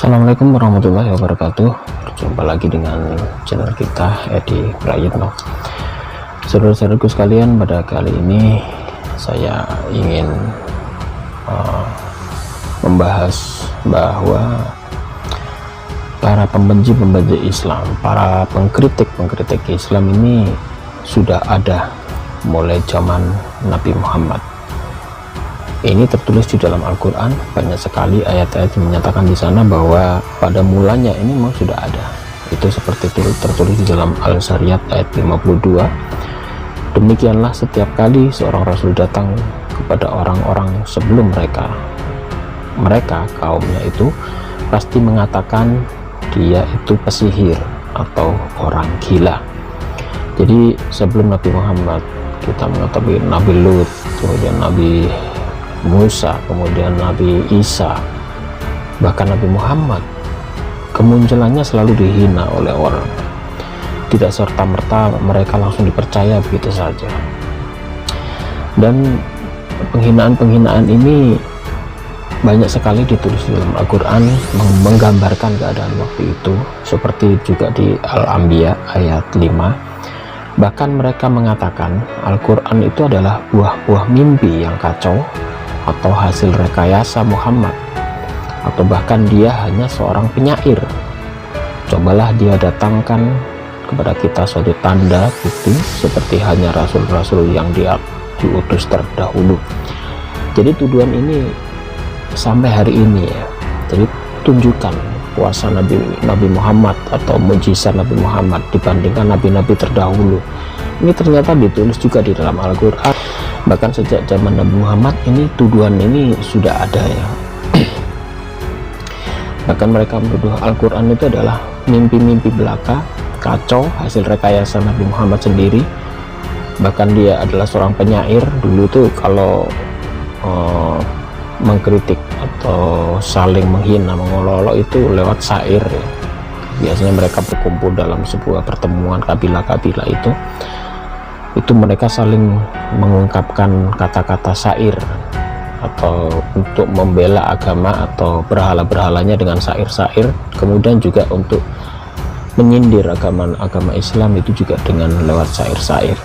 Assalamualaikum warahmatullahi wabarakatuh. Berjumpa lagi dengan channel kita Edi Prayitno. Saudara-saudaraku sekalian, pada kali ini saya ingin membahas bahwa para pembenci-pembenci Islam, para pengkritik Islam ini sudah ada mulai zaman Nabi Muhammad. Ini tertulis di dalam Al-Quran, banyak sekali ayat-ayat yang menyatakan di sana bahwa pada mulanya ini memang sudah ada. Itu seperti tertulis di dalam Al-Zariyat ayat 52. Demikianlah setiap kali seorang Rasul datang kepada orang-orang sebelum mereka kaumnya itu pasti mengatakan dia itu pesihir atau orang gila. Jadi sebelum Nabi Muhammad kita mengetahui Nabi Lut, kemudian Nabi Musa, kemudian Nabi Isa, bahkan Nabi Muhammad, kemunculannya selalu dihina oleh orang. Tidak serta-merta mereka langsung dipercaya begitu saja. Dan penghinaan-penghinaan ini banyak sekali ditulis dalam Al-Quran, menggambarkan keadaan waktu itu, seperti juga di Al-Anbiya ayat 5. Bahkan mereka mengatakan Al-Quran itu adalah buah-buah mimpi yang kacau, atau hasil rekayasa Muhammad, atau bahkan dia hanya seorang penyair. Cobalah dia datangkan kepada kita suatu tanda bukti seperti hanya rasul-rasul yang dia diutus terdahulu. Jadi tuduhan ini sampai hari ini ya. Jadi tunjukkan kuasa Nabi Muhammad atau mujizat Nabi Muhammad dibandingkan nabi-nabi terdahulu. Ini ternyata ditulis juga di dalam Al-Quran. Bahkan sejak zaman Nabi Muhammad ini tuduhan ini sudah ada ya. Bahkan mereka menuduh Al-Quran itu adalah mimpi-mimpi belaka, kacau, hasil rekayasa Nabi Muhammad sendiri. Bahkan dia adalah seorang penyair. Dulu tuh kalau mengkritik atau saling menghina, mengolok-olok itu lewat syair ya. Biasanya mereka berkumpul dalam sebuah pertemuan kabilah-kabilah itu mereka saling mengungkapkan kata-kata syair atau untuk membela agama atau berhala-berhalanya dengan syair-syair, kemudian juga untuk menyindir agama Islam itu juga dengan lewat syair-syair.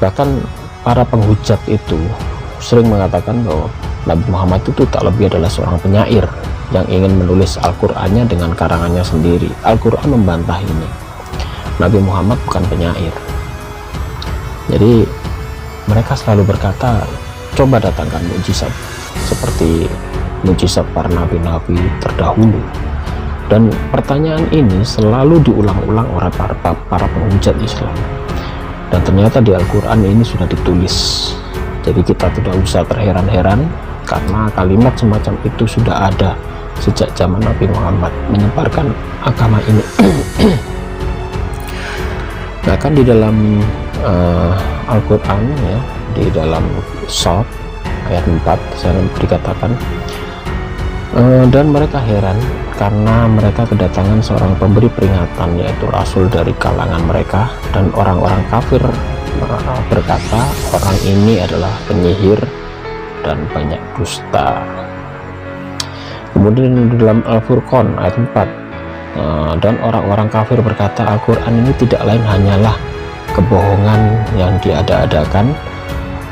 Bahkan para penghujat itu sering mengatakan bahwa Nabi Muhammad itu tak lebih adalah seorang penyair yang ingin menulis Al-Qur'annya dengan karangannya sendiri. Al-Qur'an membantah ini. Nabi Muhammad bukan penyair. Jadi mereka selalu berkata, coba datangkan mujizat seperti mujizat para nabi-nabi terdahulu. Dan pertanyaan ini selalu diulang-ulang oleh para penghujat Islam. Dan ternyata di Al-Quran ini sudah ditulis. Jadi kita tidak usah terheran-heran karena kalimat semacam itu sudah ada sejak zaman Nabi Muhammad menyebarkan agama ini. Bahkan di dalam Al-Quran ya, di dalam Shad ayat 4 saya dikatakan dan mereka heran karena mereka kedatangan seorang pemberi peringatan, yaitu rasul dari kalangan mereka, dan orang-orang kafir berkata orang ini adalah penyihir dan banyak dusta. Kemudian di dalam Al-Furqan ayat 4, dan orang-orang kafir berkata Al-Quran ini tidak lain hanyalah kebohongan yang diada-adakan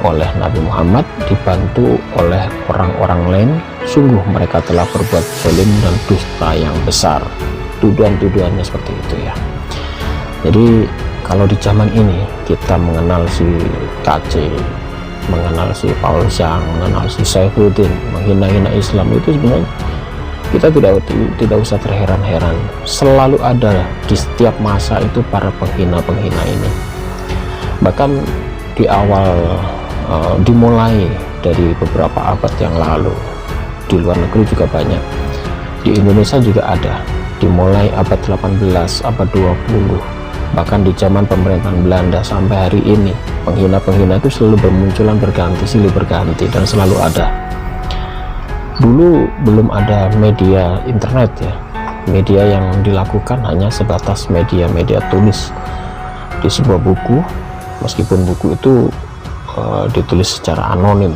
oleh Nabi Muhammad dibantu oleh orang-orang lain. Sungguh mereka telah berbuat zalim dan dusta yang besar. Tuduhan-tuduhannya seperti itu ya. Jadi kalau di zaman ini kita mengenal si KC, mengenal si Paul Zhang, mengenal si Saifuddin, menghina-hina Islam, itu sebenarnya kita tidak usah terheran-heran. Selalu ada di setiap masa itu para penghina-penghina ini. Bahkan di awal dimulai dari beberapa abad yang lalu, di luar negeri juga banyak, di Indonesia juga ada, dimulai abad 18, abad 20, bahkan di zaman pemerintahan Belanda sampai hari ini penghina-penghina itu selalu bermunculan, silih berganti, dan selalu ada. Dulu belum ada media internet ya, media yang dilakukan hanya sebatas media tulis di sebuah buku, meskipun buku itu ditulis secara anonim.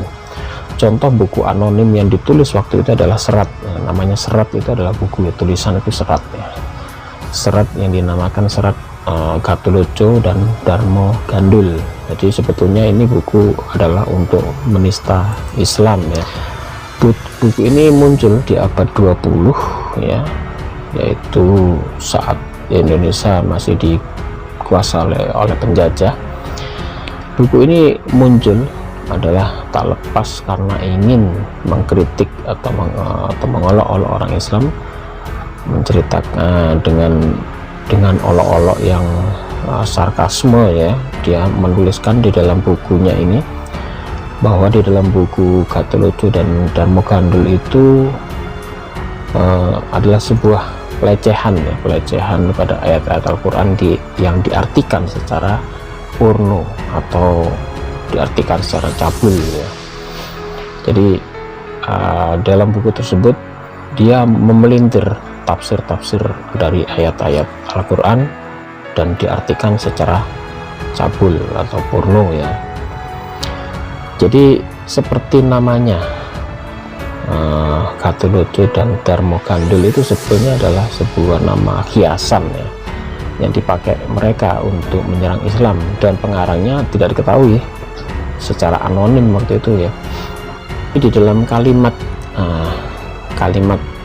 contoh buku anonim yang ditulis waktu itu adalah Serat. Namanya Serat itu adalah buku, tulisan itu Serat ya. Serat yang dinamakan Serat Gatholoco dan Darmo Gandul. Jadi sebetulnya ini buku adalah untuk menista Islam ya. Buku ini muncul di abad 20 ya, yaitu saat Indonesia masih dikuasai oleh penjajah. Buku ini muncul adalah tak lepas karena ingin mengkritik atau mengolok-olok orang Islam, menceritakan dengan olok-olok yang sarkasme ya. Dia menuliskan di dalam bukunya ini bahwa di dalam buku Gatholoco dan Darmo Gandul itu adalah sebuah pelecehan ya, pelecehan pada ayat-ayat Al-Quran yang diartikan secara porno atau diartikan secara cabul ya. Jadi dalam buku tersebut dia memelintir tafsir-tafsir dari ayat-ayat Al-Quran dan diartikan secara cabul atau porno ya. Jadi seperti namanya, Gatholoco dan Darmo Gandul itu sebetulnya adalah sebuah nama hiasan ya, yang dipakai mereka untuk menyerang Islam, dan pengarangnya tidak diketahui secara anonim waktu itu ya. Tapi di dalam kalimat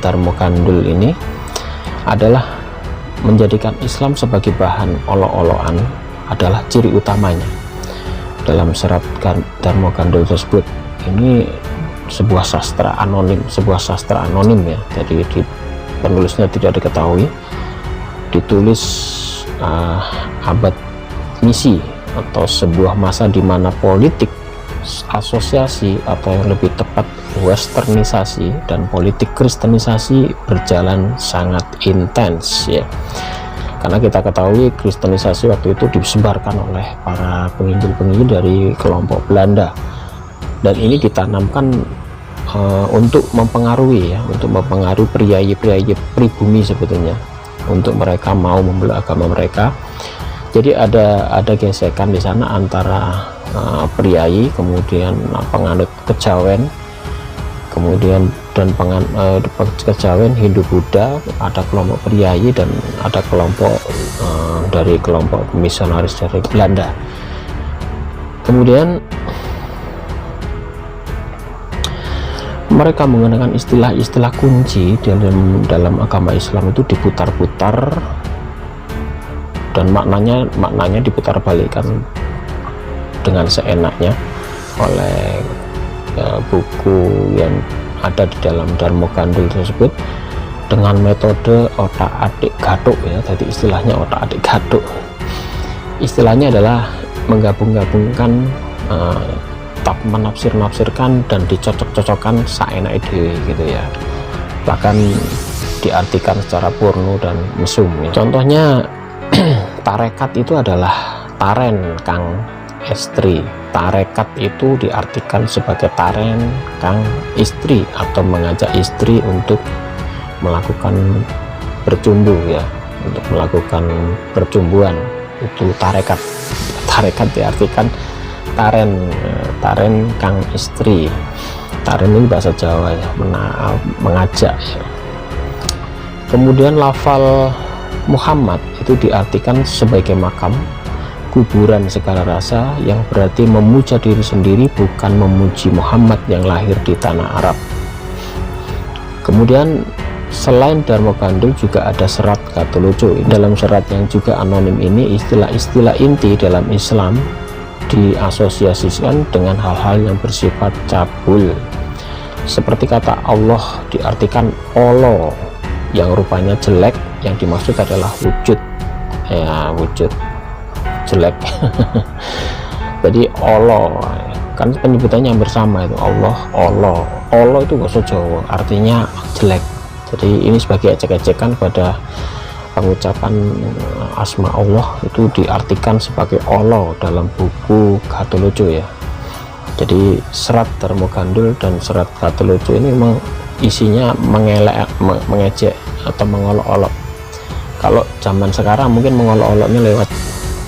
Darmo Gandul ini adalah menjadikan Islam sebagai bahan olok-olokan adalah ciri utamanya. Dalam Serat Darmo Gandul tersebut, ini sebuah sastra anonim ya. Jadi penulisnya tidak diketahui, ditulis abad misi atau sebuah masa di mana politik asosiasi atau yang lebih tepat westernisasi dan politik kristenisasi berjalan sangat intens ya. Karena kita ketahui kristenisasi waktu itu disebarkan oleh para penginjil-penginjil dari kelompok Belanda, dan ini ditanamkan untuk mempengaruhi ya, untuk mempengaruhi priayi-priayi pribumi sebetulnya, untuk mereka mau memeluk agama mereka. Jadi ada gesekan di sana antara priayi, kemudian penganut kejawen, kemudian dan kejawen Hindu-Buddha, ada kelompok priayi dan ada kelompok dari kelompok misionaris dari Belanda. Kemudian mereka menggunakan istilah-istilah kunci dalam agama Islam itu diputar-putar, dan maknanya diputar balikkan dengan seenaknya oleh buku yang ada di dalam Darmo Gandul tersebut dengan metode otak-atik gathuk ya. Jadi istilahnya otak-atik gathuk. Istilahnya adalah menggabung-gabungkan, menafsir-nafsirkan dan dicocok-cocokkan saenake dhewe gitu ya. Bahkan diartikan secara porno dan mesum ya. Contohnya tarekat itu adalah taren kang estri. Tarekat itu diartikan sebagai taren kang istri, atau mengajak istri untuk melakukan bercumbu ya, untuk melakukan percumbuan, itu tarekat. Tarekat diartikan taren kang istri. Taren ini bahasa Jawa ya, mengajak ya. Kemudian lafal Muhammad itu diartikan sebagai makam, kuburan segala rasa, yang berarti memuja diri sendiri, bukan memuji Muhammad yang lahir di tanah Arab. Kemudian selain Darmo Gandul juga ada Serat Gatholoco. Dalam serat yang juga anonim ini, istilah-istilah inti dalam Islam diasosiasikan dengan hal-hal yang bersifat cabul. Seperti kata Allah diartikan Allah, yang rupanya jelek, yang dimaksud adalah wujud ya, wujud jelek. Jadi Allah kan penyebutannya yang bersama itu Allah itu bahasa Jawa artinya jelek. Jadi ini sebagai ejek-ejekan pada pengucapan asma Allah, itu diartikan sebagai Allah dalam buku Gatholoco ya. Jadi Serat Darmo Gandul dan Serat Gatholoco ini memang isinya mengejek atau mengolok-olok. Kalau zaman sekarang mungkin mengolok-oloknya lewat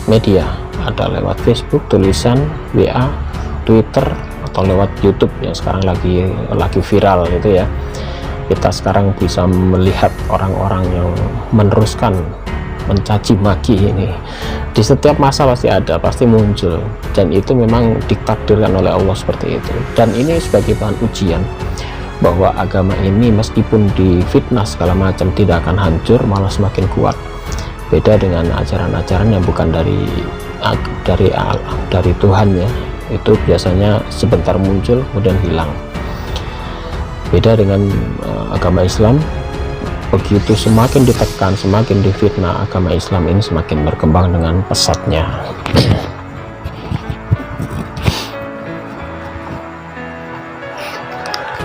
media, ada lewat Facebook, tulisan, WA, Twitter, atau lewat YouTube yang sekarang lagi viral itu ya, kita sekarang bisa melihat orang-orang yang meneruskan mencaci maki ini di setiap masa pasti muncul, dan itu memang ditakdirkan oleh Allah seperti itu. Dan ini sebagai bahan ujian bahwa agama ini meskipun difitnah segala macam tidak akan hancur, malah semakin kuat. Beda dengan ajaran-ajaran yang bukan dari Tuhan ya, itu biasanya sebentar muncul kemudian hilang. Beda dengan agama Islam, begitu semakin ditekan, semakin difitnah, agama Islam ini semakin berkembang dengan pesatnya.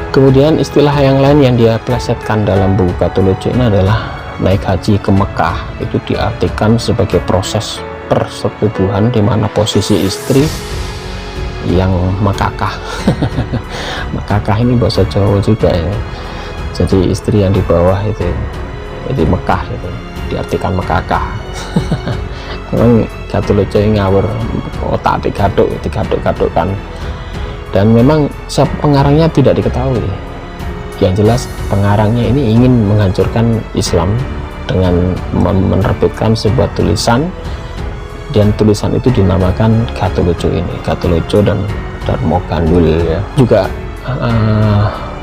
Kemudian istilah yang lain yang dia plesetkan dalam buku Gatul-Lucu ini adalah naik haji ke Mekah. Itu diartikan sebagai proses persetubuhan di mana posisi istri yang mekakah. Mekakah ini bahasa Jawa juga ya, jadi istri yang di bawah itu jadi Mekah, itu diartikan mekakah. Memang Gatul-Lucu ngawur, otak digaduk-gadukkan, dan memang pengarangnya tidak diketahui. Yang jelas pengarangnya ini ingin menghancurkan Islam dengan menerbitkan sebuah tulisan, dan tulisan itu dinamakan Gatul-Lucu ini, Gatul-Lucu dan Darmogandul ya. Juga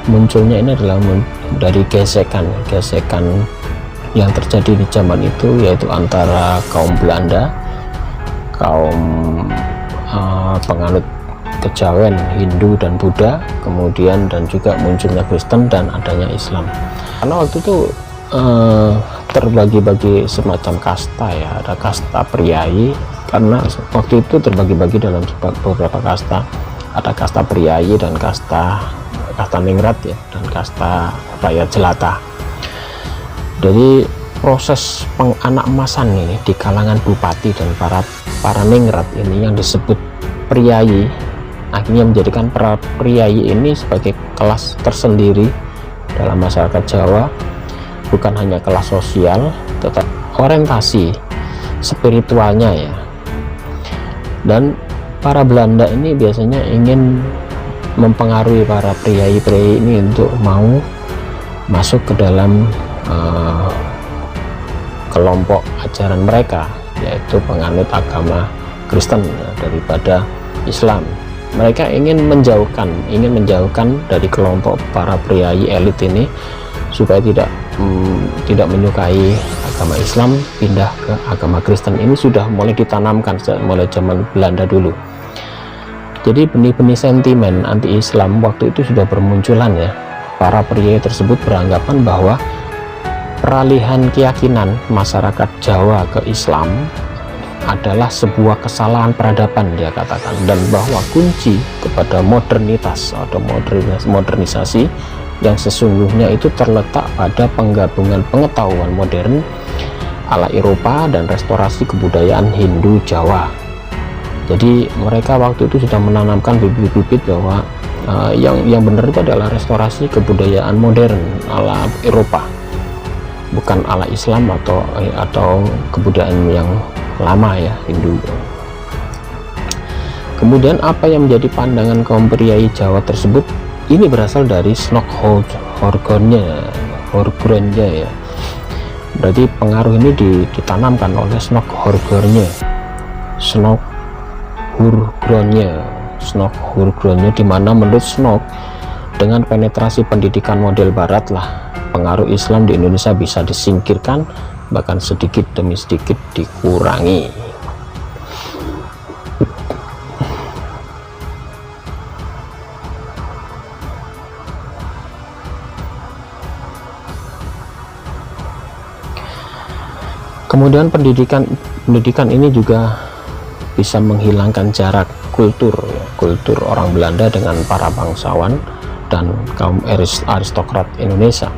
munculnya ini adalah dari gesekan yang terjadi di zaman itu, yaitu antara kaum Belanda, kaum penganut kejawen Hindu dan Buddha, kemudian dan juga munculnya Kristen dan adanya Islam. Karena waktu itu terbagi-bagi semacam kasta ya, ada kasta priai, karena waktu itu terbagi-bagi dalam beberapa kasta, ada kasta priai dan kasta ningrat ya, dan kasta rakyat jelata. Jadi proses penganakmasan ini di kalangan bupati dan para ningrat ini yang disebut priai, akhirnya menjadikan para priai ini sebagai kelas tersendiri dalam masyarakat Jawa, bukan hanya kelas sosial, tetapi orientasi spiritualnya ya. Dan para Belanda ini biasanya ingin mempengaruhi para priai-priai ini untuk mau masuk ke dalam kelompok ajaran mereka, yaitu penganut agama Kristen ya, daripada Islam. Mereka ingin menjauhkan dari kelompok para priai elit ini supaya tidak menyukai agama Islam, pindah ke agama Kristen. Ini sudah mulai ditanamkan mulai zaman Belanda dulu. Jadi benih-benih sentimen anti-Islam waktu itu sudah bermunculan ya. Para priai tersebut beranggapan bahwa peralihan keyakinan masyarakat Jawa ke Islam adalah sebuah kesalahan peradaban, dia katakan, dan bahwa kunci kepada modernitas atau modernisasi yang sesungguhnya itu terletak pada penggabungan pengetahuan modern ala Eropa dan restorasi kebudayaan Hindu Jawa. Jadi mereka waktu itu sudah menanamkan bibit-bibit bahwa yang benar itu adalah restorasi kebudayaan modern ala Eropa, bukan ala Islam atau kebudayaan yang lama ya, Hindu. Kemudian apa yang menjadi pandangan kaum priai Jawa tersebut ini berasal dari Snokhorgornya ya. Berarti pengaruh ini ditanamkan oleh Snokhorgornya, di mana menurut Snokh, dengan penetrasi pendidikan model barat lah, pengaruh Islam di Indonesia bisa disingkirkan, bahkan sedikit demi sedikit dikurangi. Kemudian pendidikan ini juga bisa menghilangkan jarak kultur orang Belanda dengan para bangsawan dan kaum aristokrat Indonesia.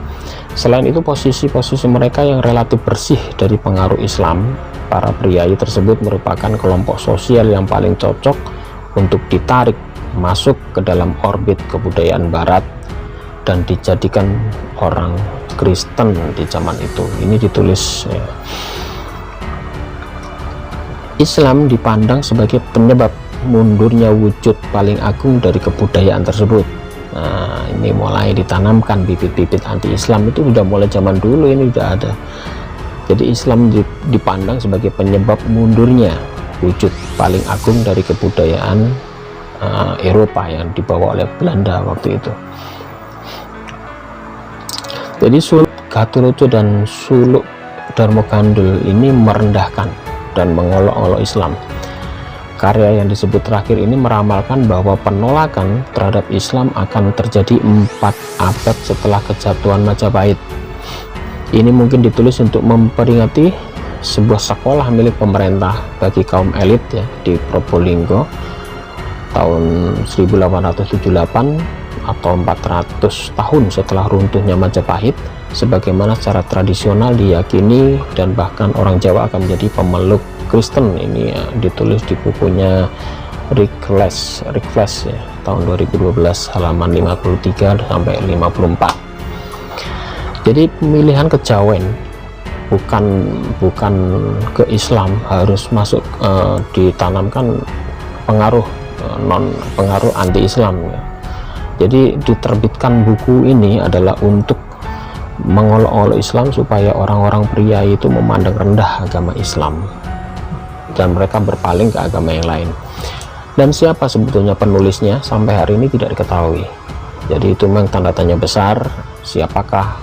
Selain itu, posisi mereka yang relatif bersih dari pengaruh Islam, para priai tersebut merupakan kelompok sosial yang paling cocok untuk ditarik masuk ke dalam orbit kebudayaan barat dan dijadikan orang Kristen di zaman itu. Ini ditulis Islam dipandang sebagai penyebab mundurnya wujud paling agung dari kebudayaan tersebut. Nah, ini mulai ditanamkan bibit-bibit anti-Islam itu sudah mulai zaman dulu, ini sudah ada. Jadi Islam dipandang sebagai penyebab mundurnya wujud paling agung dari kebudayaan Eropa yang dibawa oleh Belanda waktu itu. Jadi suluk Gatholoco dan suluk Darmo Gandul ini merendahkan dan mengolok-olok Islam. Karya yang disebut terakhir ini meramalkan bahwa penolakan terhadap Islam akan terjadi 4 abad setelah kejatuhan Majapahit. Ini mungkin ditulis untuk memperingati sebuah sekolah milik pemerintah bagi kaum elit ya di Probolinggo tahun 1878 atau 400 tahun setelah runtuhnya Majapahit, sebagaimana secara tradisional diyakini dan bahkan orang Jawa akan menjadi pemeluk Kristen. Ini ya, ditulis di bukunya Rick Flash ya, tahun 2012 halaman 53 sampai 54. Jadi pemilihan kejawen bukan ke Islam harus masuk ditanamkan pengaruh pengaruh anti-Islam ya. Jadi diterbitkan buku ini adalah untuk mengolok-olok Islam supaya orang-orang pria itu memandang rendah agama Islam dan mereka berpaling ke agama yang lain. Dan siapa sebetulnya penulisnya sampai hari ini tidak diketahui. Jadi itu memang tanda tanya besar, siapakah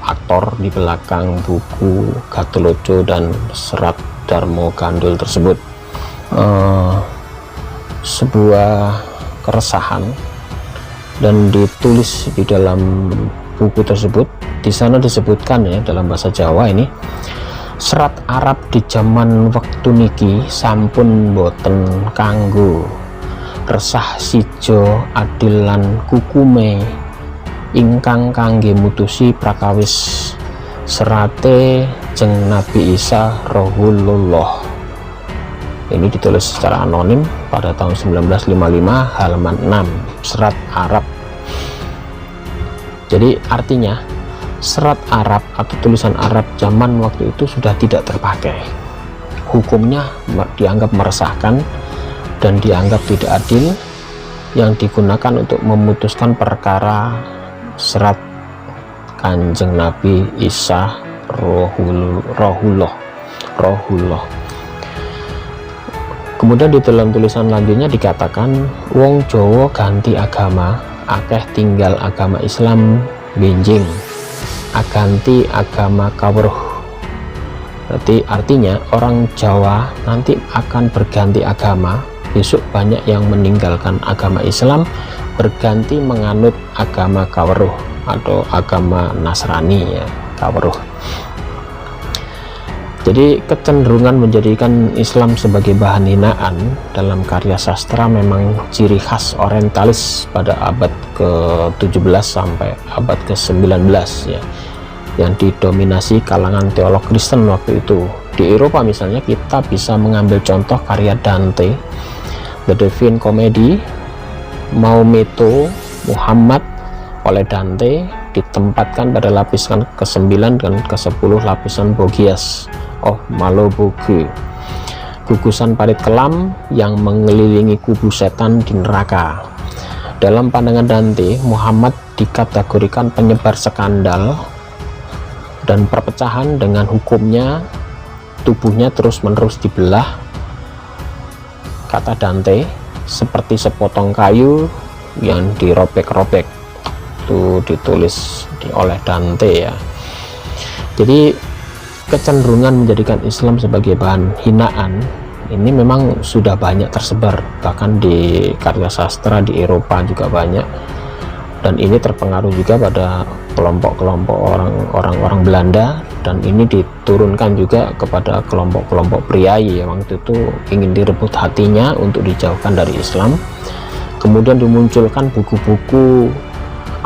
aktor di belakang buku Gatholoco dan serat Darmo Gandul tersebut. Sebuah keresahan dan ditulis di dalam buku tersebut. Di sana disebutkan ya dalam bahasa Jawa ini, serat Arab di zaman wektu niki sampun boten kanggo resah sijo adilan kukume ingkang kangge mutusi prakawis serate jeng Nabi Isa Rohulullah. Ini ditulis secara anonim pada tahun 1955 halaman 6, serat Arab. Jadi artinya serat Arab atau tulisan Arab zaman waktu itu sudah tidak terpakai. Hukumnya dianggap meresahkan dan dianggap tidak adil, yang digunakan untuk memutuskan perkara serat Kanjeng Nabi Isa Rohullah. Kemudian di dalam tulisan lanjutnya dikatakan, wong Jawa ganti agama, akeh tinggal agama Islam benjing, aganti agama kawruh. Berarti artinya orang Jawa nanti akan berganti agama, besok banyak yang meninggalkan agama Islam berganti menganut agama kawruh atau agama Nasrani ya, kawruh. Jadi kecenderungan menjadikan Islam sebagai bahan hinaan dalam karya sastra memang ciri khas orientalis pada abad ke-17 sampai abad ke-19 ya, yang didominasi kalangan teolog Kristen waktu itu. Di Eropa misalnya kita bisa mengambil contoh karya Dante, The Divine Comedy, Maometto, Muhammad oleh Dante ditempatkan pada lapisan ke-9 dan ke-10 lapisan Bogias of Maloboge, gugusan parit kelam yang mengelilingi kubu setan di neraka. Dalam pandangan Dante, Muhammad dikategorikan penyebar skandal dan perpecahan dengan hukumnya tubuhnya terus-menerus dibelah, kata Dante, seperti sepotong kayu yang dirobek-robek. Itu ditulis oleh Dante ya. Jadi kecenderungan menjadikan Islam sebagai bahan hinaan ini memang sudah banyak tersebar, bahkan di karya sastra di Eropa juga banyak, dan ini terpengaruh juga pada kelompok-kelompok orang-orang Belanda, dan ini diturunkan juga kepada kelompok-kelompok priai yang waktu itu ingin direbut hatinya untuk dijauhkan dari Islam. Kemudian dimunculkan buku-buku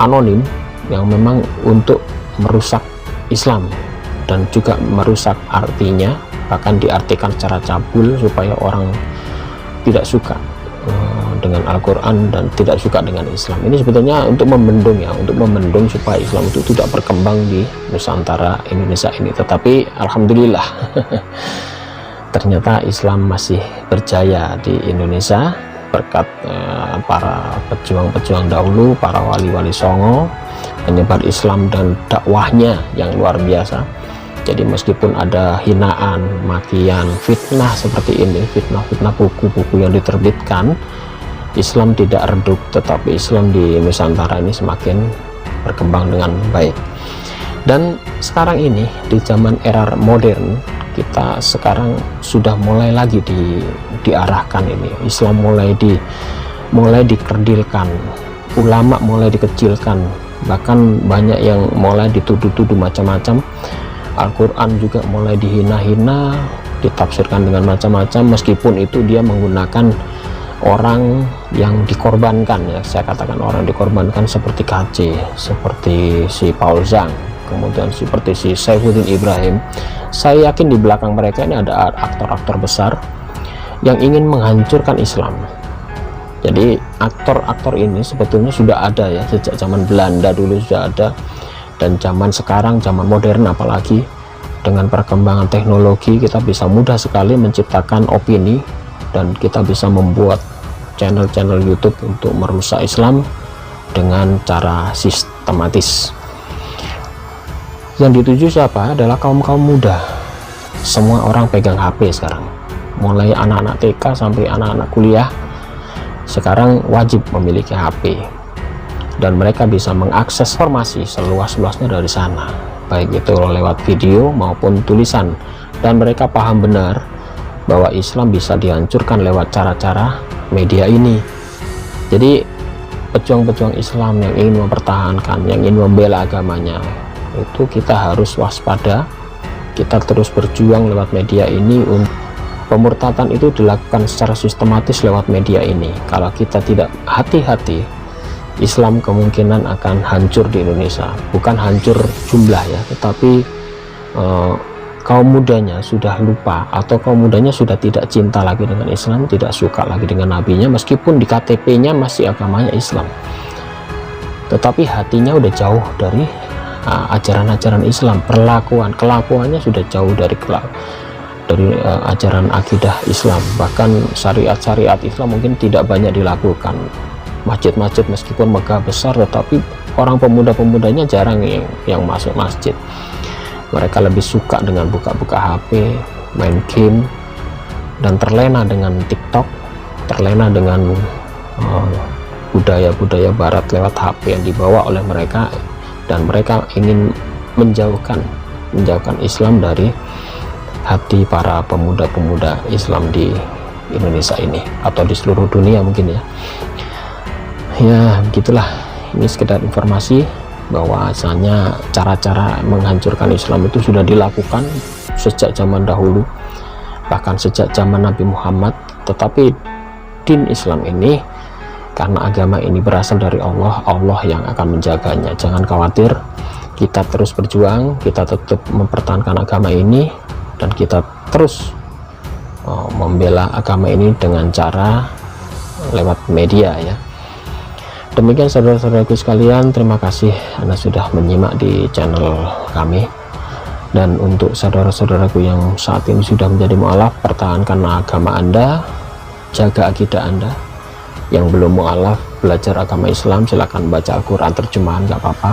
anonim yang memang untuk merusak Islam dan juga merusak artinya, bahkan diartikan secara cabul supaya orang tidak suka dengan Al-Quran dan tidak suka dengan Islam. Ini sebetulnya untuk membendung ya, untuk membendung supaya Islam itu tidak berkembang di Nusantara Indonesia ini. Tetapi alhamdulillah ternyata Islam masih berjaya di Indonesia berkat para pejuang-pejuang dahulu, para wali-wali songo, penyebar Islam dan dakwahnya yang luar biasa. Jadi meskipun ada hinaan, makian, fitnah seperti ini, fitnah-fitnah buku-buku yang diterbitkan, Islam tidak redup, tetapi Islam di Nusantara ini semakin berkembang dengan baik. Dan sekarang ini di zaman era modern, kita sekarang sudah mulai lagi diarahkan ini. Islam mulai dikerdilkan, ulama mulai dikecilkan, bahkan banyak yang mulai dituduh-tuduh macam-macam. Al-Quran juga mulai dihina-hina, ditafsirkan dengan macam-macam, meskipun itu dia menggunakan orang yang dikorbankan, ya saya katakan orang dikorbankan, seperti KC, seperti si Paul Zhang, kemudian seperti si Saifuddin Ibrahim. Saya yakin di belakang mereka ini ada aktor-aktor besar yang ingin menghancurkan Islam. Jadi aktor-aktor ini sebetulnya sudah ada ya, sejak zaman Belanda dulu sudah ada, dan zaman sekarang, zaman modern apalagi, dengan perkembangan teknologi kita bisa mudah sekali menciptakan opini, dan kita bisa membuat channel-channel YouTube untuk merusak Islam dengan cara sistematis. Yang dituju siapa? Adalah kaum-kaum muda. Semua orang pegang HP sekarang, mulai anak-anak TK sampai anak-anak kuliah sekarang wajib memiliki HP, dan mereka bisa mengakses informasi seluas-luasnya dari sana, baik itu lewat video maupun tulisan, dan mereka paham benar bahwa Islam bisa dihancurkan lewat cara-cara media ini. Jadi pejuang-pejuang Islam yang ingin mempertahankan, yang ingin membela agamanya, itu kita harus waspada. Kita terus berjuang lewat media ini. Pemurtadan itu dilakukan secara sistematis lewat media ini. Kalau kita tidak hati-hati, Islam kemungkinan akan hancur di Indonesia. Bukan hancur jumlah ya, tetapi kaum mudanya sudah lupa, atau kaum mudanya sudah tidak cinta lagi dengan Islam, tidak suka lagi dengan nabinya, meskipun di KTP-nya masih agamanya Islam, tetapi hatinya udah jauh dari ajaran-ajaran Islam. Kelakuannya sudah jauh dari ajaran akidah Islam. Bahkan syariat-syariat Islam mungkin tidak banyak dilakukan. Masjid-masjid meskipun megah besar, tetapi orang pemuda-pemudanya jarang yang masuk masjid. Mereka lebih suka dengan buka-buka HP, main game, dan terlena dengan TikTok, terlena dengan budaya-budaya barat lewat HP yang dibawa oleh mereka, dan mereka ingin menjauhkan Islam dari hati para pemuda-pemuda Islam di Indonesia ini, atau di seluruh dunia mungkin ya. Ya begitulah, ini sekedar informasi bahwasanya cara-cara menghancurkan Islam itu sudah dilakukan sejak zaman dahulu, bahkan sejak zaman Nabi Muhammad. Tetapi din Islam ini, karena agama ini berasal dari Allah, Allah yang akan menjaganya. Jangan khawatir, kita terus berjuang, kita tetap mempertahankan agama ini, dan kita terus membela agama ini dengan cara lewat media ya. Demikian saudara-saudaraku sekalian, terima kasih Anda sudah menyimak di channel kami. Dan untuk saudara-saudaraku yang saat ini sudah menjadi mu'alaf, pertahankan agama Anda, jaga akidah Anda. Yang belum mu'alaf, belajar agama Islam, silakan baca Al-Quran terjemahan, gak apa-apa,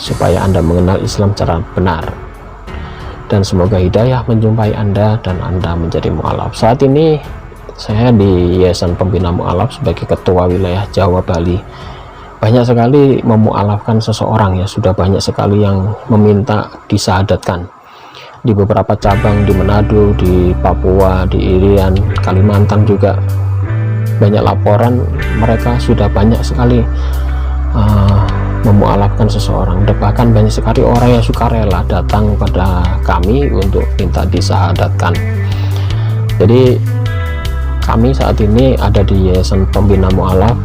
supaya Anda mengenal Islam secara benar. Dan semoga hidayah menjumpai Anda dan Anda menjadi mu'alaf. Saat ini saya di Yayasan Pembina Mu'alaf sebagai ketua wilayah Jawa Bali. Banyak sekali memu'alafkan seseorang ya, sudah banyak sekali yang meminta disahadatkan. Di beberapa cabang di Manado, di Papua, di Irian, Kalimantan juga banyak laporan, mereka sudah banyak sekali memu'alafkan seseorang. Bahkan banyak sekali orang yang sukarela datang pada kami untuk minta disahadatkan. Jadi kami saat ini ada di Yayasan Pembina Mu'alaf,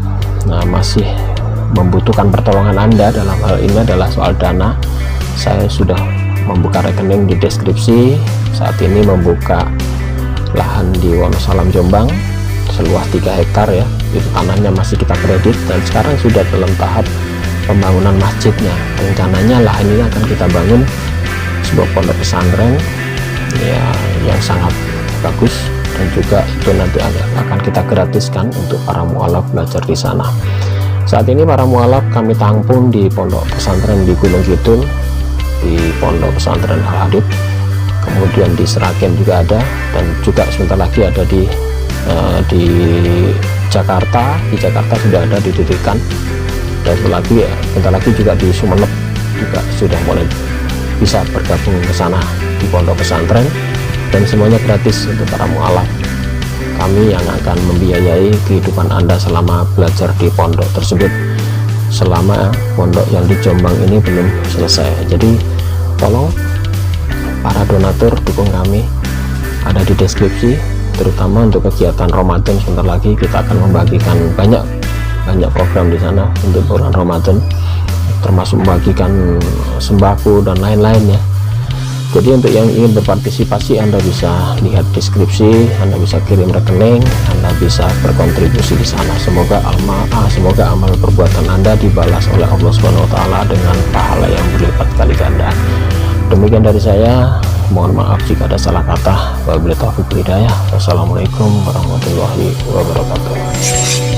masih membutuhkan pertolongan Anda. Dalam hal ini adalah soal dana. Saya sudah membuka rekening di deskripsi. Saat ini membuka lahan di Wonosalam Jombang seluas 3 hektar ya, itu tanahnya masih kita kredit, dan sekarang sudah dalam tahap pembangunan masjidnya. Rencananya lahan ini akan kita bangun sebuah pondok pesantren ya, yang sangat bagus, dan juga itu nanti akan kita gratiskan untuk para mualaf belajar di sana. Saat ini para mualaf kami tampung di pondok pesantren di Gunung Kidul, di pondok pesantren Al Hadid, kemudian di Seragen juga ada, dan juga sebentar lagi ada di Jakarta. Di Jakarta sudah ada didirikan, dan sebentar lagi juga di Sumeneb juga sudah mulai bisa bergabung ke sana di pondok pesantren, dan semuanya gratis untuk para mualaf. Kami yang akan membiayai kehidupan Anda selama belajar di pondok tersebut, selama pondok yang di Jombang ini belum selesai. Jadi tolong para donatur dukung kami, ada di deskripsi, terutama untuk kegiatan Ramadan. Sebentar lagi kita akan membagikan banyak program di sana untuk bulan Ramadan, termasuk membagikan sembako dan lain-lain ya. Jadi untuk yang ingin berpartisipasi, Anda bisa lihat deskripsi, Anda bisa kirim rekening, Anda bisa berkontribusi di sana. Semoga amal perbuatan Anda dibalas oleh Allah Subhanahu wa taala dengan pahala yang berlipat kali ganda. Demikian dari saya, mohon maaf jika ada salah kata. Wabillahi taufiq wal hidayah. Wassalamualaikum warahmatullahi wabarakatuh.